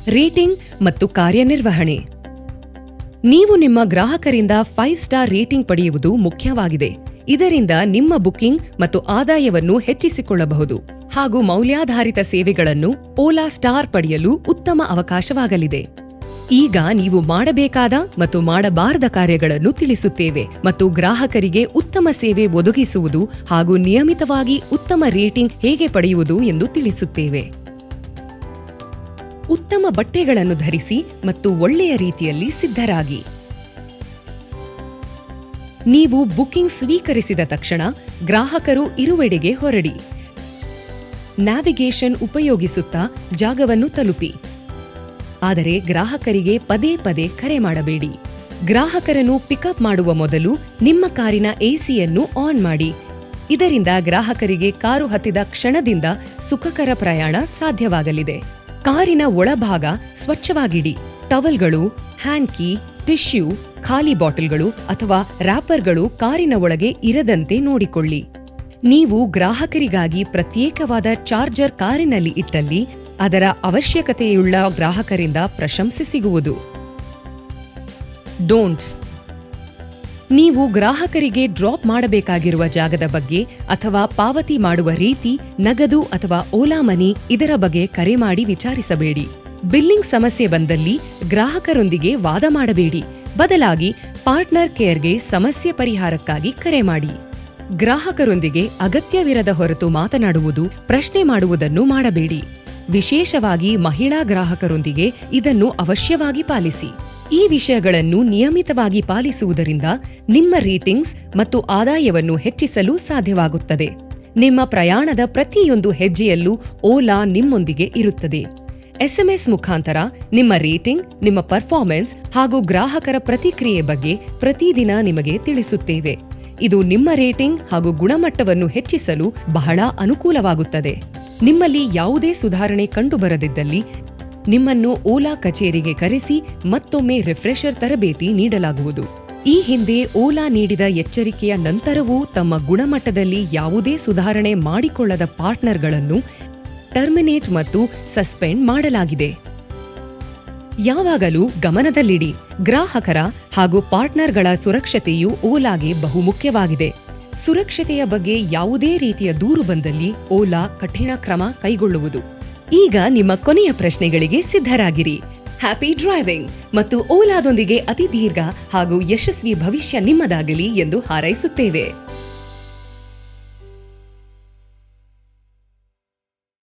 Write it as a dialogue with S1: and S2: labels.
S1: Rating ಮತ್ತು ಕಾರ್ಯನಿರ್ವಹಣೆ. ನೀವು ನಿಮ್ಮ ಗ್ರಾಹಕರಿಂದ 5 ಸ್ಟಾರ್ ರೇಟಿಂಗ್ ಪಡೆಯುವುದು ಮುಖ್ಯವಾಗಿದೆ. ಇದರಿಂದ ನಿಮ್ಮ ಬುಕಿಂಗ್ ಮತ್ತು ಆದಾಯವನ್ನು ಹೆಚ್ಚಿಸಿಕೊಳ್ಳಬಹುದು ಹಾಗೂ ಮೌಲ್ಯಾಧಾರಿತ ಸೇವೆಗಳನ್ನು ಓಲಾ ಸ್ಟಾರ್ ಪಡೆಯಲು ಉತ್ತಮ ಅವಕಾಶವಾಗಲಿದೆ. ಈಗ ನೀವು ಮಾಡಬೇಕಾದ ಮತ್ತು ಮಾಡಬಾರದ ಕಾರ್ಯಗಳನ್ನು ತಿಳಿಸುತ್ತೇವೆ ಮತ್ತು ಗ್ರಾಹಕರಿಗೆ ಉತ್ತಮ ಸೇವೆ ಒದಗಿಸುವುದು ಹಾಗೂ ನಿಯಮಿತವಾಗಿ ಉತ್ತಮ ರೇಟಿಂಗ್ ಹೇಗೆ ಪಡೆಯುವುದು ಎಂದು ತಿಳಿಸುತ್ತೇವೆ. ಉತ್ತಮ ಬಟ್ಟೆಗಳನ್ನು ಧರಿಸಿ ಮತ್ತು ಒಳ್ಳೆಯ ರೀತಿಯಲ್ಲಿ ಸಿದ್ಧರಾಗಿ. ನೀವು ಬುಕಿಂಗ್ ಸ್ವೀಕರಿಸಿದ ತಕ್ಷಣ ಗ್ರಾಹಕರು ಇರುವೆಡೆಗೆ ಹೊರಡಿ. ನ್ಯಾವಿಗೇಷನ್ ಉಪಯೋಗಿಸುತ್ತಾ ಜಾಗವನ್ನು ತಲುಪಿ. ಆದರೆ ಗ್ರಾಹಕರಿಗೆ ಪದೇ ಪದೇ ಕರೆ ಮಾಡಬೇಡಿ. ಗ್ರಾಹಕರನ್ನು ಪಿಕಪ್ ಮಾಡುವ ಮೊದಲು ನಿಮ್ಮ ಕಾರಿನ ಎಸಿಯನ್ನು ಆನ್ ಮಾಡಿ. ಇದರಿಂದ ಗ್ರಾಹಕರಿಗೆ ಕಾರು ಹತ್ತಿದ ಕ್ಷಣದಿಂದ ಸುಖಕರ ಪ್ರಯಾಣ ಸಾಧ್ಯವಾಗಲಿದೆ. ಕಾರಿನ ಒಳಭಾಗ ಸ್ವಚ್ಛವಾಗಿಡಿ. ಟವಲ್ಗಳು, ಹ್ಯಾಂಡ್ ಕೀ, ಟಿಶ್ಯೂ, ಖಾಲಿ ಬಾಟಲ್ಗಳು ಅಥವಾ ರ್ಯಾಪರ್ಗಳು ಕಾರಿನ ಒಳಗೆ ಇರದಂತೆ ನೋಡಿಕೊಳ್ಳಿ. ನೀವು ಗ್ರಾಹಕರಿಗಾಗಿ ಪ್ರತ್ಯೇಕವಾದ ಚಾರ್ಜರ್ ಕಾರಿನಲ್ಲಿ ಇಟ್ಟಲ್ಲಿ ಅದರ ಅವಶ್ಯಕತೆಯುಳ್ಳ ಗ್ರಾಹಕರಿಂದ ಪ್ರಶಂಸೆ ಸಿಗುವುದು. ಡೋಂಟ್ಸ್. ನೀವು ಗ್ರಾಹಕರಿಗೆ ಡ್ರಾಪ್ ಮಾಡಬೇಕಾಗಿರುವ ಜಾಗದ ಬಗ್ಗೆ ಅಥವಾ ಪಾವತಿ ಮಾಡುವ ರೀತಿ, ನಗದು ಅಥವಾ ಓಲಾ ಮನಿ ಇದರ ಬಗ್ಗೆ ಕರೆ ಮಾಡಿ ವಿಚಾರಿಸಬೇಡಿ. ಬಿಲ್ಲಿಂಗ್ ಸಮಸ್ಯೆ ಬಂದಲ್ಲಿ ಗ್ರಾಹಕರೊಂದಿಗೆ ವಾದ ಮಾಡಬೇಡಿ. ಬದಲಾಗಿ ಪಾರ್ಟ್ನರ್ ಕೇರ್ಗೆ ಸಮಸ್ಯೆ ಪರಿಹಾರಕ್ಕಾಗಿ ಕರೆ ಮಾಡಿ. ಗ್ರಾಹಕರೊಂದಿಗೆ ಅಗತ್ಯವಿರದ ಹೊರತು ಮಾತನಾಡುವುದು, ಪ್ರಶ್ನೆ ಮಾಡುವುದನ್ನು ಮಾಡಬೇಡಿ. ವಿಶೇಷವಾಗಿ ಮಹಿಳಾ ಗ್ರಾಹಕರೊಂದಿಗೆ ಇದನ್ನು ಅವಶ್ಯವಾಗಿ ಪಾಲಿಸಿ. ಈ ವಿಷಯಗಳನ್ನು ನಿಯಮಿತವಾಗಿ ಪಾಲಿಸುವುದರಿಂದ ನಿಮ್ಮ ರೇಟಿಂಗ್ಸ್ ಮತ್ತು ಆದಾಯವನ್ನು ಹೆಚ್ಚಿಸಲು ಸಾಧ್ಯವಾಗುತ್ತದೆ. ನಿಮ್ಮ ಪ್ರಯಾಣದ ಪ್ರತಿಯೊಂದು ಹೆಜ್ಜೆಯಲ್ಲೂ ಓಲಾ ನಿಮ್ಮೊಂದಿಗೆ ಇರುತ್ತದೆ. SMS ಮುಖಾಂತರ ನಿಮ್ಮ ರೇಟಿಂಗ್, ನಿಮ್ಮ ಪರ್ಫಾರ್ಮೆನ್ಸ್ ಹಾಗೂ ಗ್ರಾಹಕರ ಪ್ರತಿಕ್ರಿಯೆ ಬಗ್ಗೆ ಪ್ರತಿದಿನ ನಿಮಗೆ ತಿಳಿಸುತ್ತೇವೆ. ಇದು ನಿಮ್ಮ ರೇಟಿಂಗ್ ಹಾಗೂ ಗುಣಮಟ್ಟವನ್ನು ಹೆಚ್ಚಿಸಲು ಬಹಳ ಅನುಕೂಲವಾಗುತ್ತದೆ. ನಿಮ್ಮಲ್ಲಿ ಯಾವುದೇ ಸುಧಾರಣೆ ಕಂಡುಬರದಿದ್ದಲ್ಲಿ ನಿಮ್ಮನ್ನು ಓಲಾ ಕಚೇರಿಗೆ ಕರೆಸಿ ಮತ್ತೊಮ್ಮೆ ರಿಫ್ರೆಶರ್ ತರಬೇತಿ ನೀಡಲಾಗುವುದು. ಈ ಹಿಂದೆ ಓಲಾ ನೀಡಿದ ಎಚ್ಚರಿಕೆಯ ನಂತರವೂ ತಮ್ಮ ಗುಣಮಟ್ಟದಲ್ಲಿ ಯಾವುದೇ ಸುಧಾರಣೆ ಮಾಡಿಕೊಳ್ಳದ ಪಾರ್ಟ್ನರ್ಗಳನ್ನು ಟರ್ಮಿನೇಟ್ ಮತ್ತು ಸಸ್ಪೆಂಡ್ ಮಾಡಲಾಗಿದೆ. ಯಾವಾಗಲೂ ಗಮನದಲ್ಲಿಡಿ, ಗ್ರಾಹಕರ ಹಾಗೂ ಪಾರ್ಟ್ನರ್ಗಳ ಸುರಕ್ಷತೆಯು ಓಲಾಗೆ ಬಹುಮುಖ್ಯವಾಗಿದೆ. ಸುರಕ್ಷತೆಯ ಬಗ್ಗೆ ಯಾವುದೇ ರೀತಿಯ ದೂರು ಬಂದಲ್ಲಿ ಓಲಾ ಕಠಿಣ ಕ್ರಮ ಕೈಗೊಳ್ಳುವುದು. ಈಗ ನಿಮ್ಮ ಕೊನೆಯ ಪ್ರಶ್ನೆಗಳಿಗೆ ಸಿದ್ಧರಾಗಿರಿ. ಹ್ಯಾಪಿ ಡ್ರೈವಿಂಗ್ ಮತ್ತು ಓಲಾದೊಂದಿಗೆ ಅತಿ ದೀರ್ಘ ಹಾಗೂ ಯಶಸ್ವಿ ಭವಿಷ್ಯ ನಿಮ್ಮದಾಗಲಿ ಎಂದು ಹಾರೈಸುತ್ತೇವೆ.